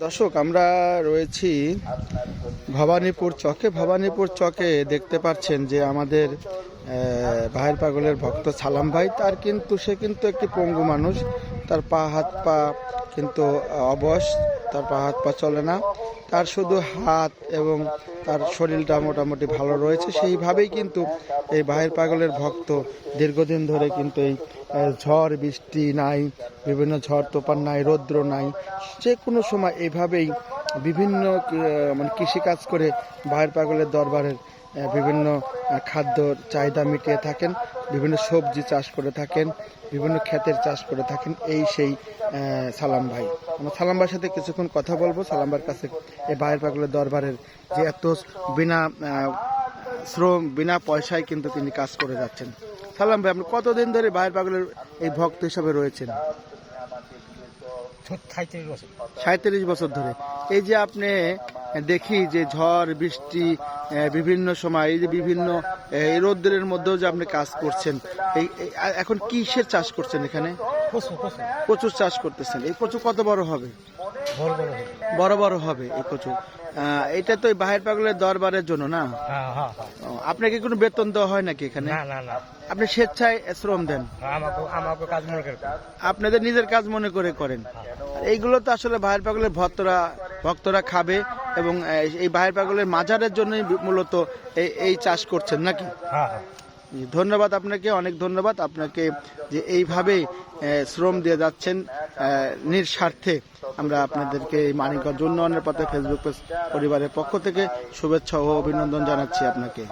দর্শক, আমরা রয়েছি ভবানীপুর চকে দেখতে পাচ্ছেন যে আমাদের ভাইয়ের পাগলের ভক্ত সালাম ভাই, সে কিন্তু একটি পঙ্গু মানুষ। তার হাত পা কিন্তু অবশ, তার হাত পা চলে না, তার শুধু হাত এবং তার শরীরটা মোটামুটি ভালো রয়েছে। সেইভাবেই কিন্তু এই ভাইয়ের পাগলের ভক্ত দীর্ঘদিন ধরে কিন্তু এই ঝড় বৃষ্টি নাই, বিভিন্ন ঝড় তোফান নাই, রৌদ্র নাই, যে কোনো সময় এইভাবেই বিভিন্ন কৃষিকাজ করে ভাইয়ের পাগলের দরবারের বিভিন্ন খাদ্যর চাহিদা মিটিয়ে থাকেন, বিভিন্ন সবজি চাষ করে থাকেন, বিভিন্ন ক্ষেতের চাষ করে থাকেন। এই সেই সালাম ভাই। আমরা সালাম ভাইয়ের সাথে কিছুক্ষণ কথা বলবো। সালাম ভাইয়ের কাছে এই ভাইয়ের পাগলের দরবারের যে এত বিনা শ্রম, বিনা পয়সায় কিন্তু তিনি কাজ করে যাচ্ছেন। সালাম ভাই, আপনি কতদিন ধরে ভাইয়ের পাগলের এই ভক্ত হিসাবে রয়েছেন? 37 বছর ধরে। এই যে আপনি দেখি যে ঝড় বৃষ্টি বিভিন্ন সময়, এই যে বিভিন্ন রোদ্রের মধ্যেও যে আপনি কাজ করছেন, এখন কিসের চাষ করছেন? এখানে কচুর চাষ করতেছেন। এই কচু কত বড় হবে? বড় বড় হবে এই কচু। এটা তো ভাইয়ের পাগলের দরবারের জন্য না? আপনাকে কোনো বেতন দেওয়া হয় নাকি এখানে? আপনি স্বেচ্ছায় শ্রম দেন? আপনাদের নিজের কাজ মনে করে করেন। এইগুলো তো আসলে ভাইয়ের পাগলের ভক্তরা খাবে, এবং এই ভাইয়ের পাগলের মাজারের জন্যই মূলত এই চাষ করছেন নাকি? ধন্যবাদ আপনাকে, অনেক ধন্যবাদ আপনাকে যে এইভাবে শ্রম দিয়ে যাচ্ছেন নিঃস্বার্থে। আমরা আপনাদেরকে এই মানিকগঞ্জ উন্নয়নের পথে ফেসবুক পেজ পরিবারের পক্ষ থেকে শুভেচ্ছা ও অভিনন্দন জানাচ্ছি আপনাকে।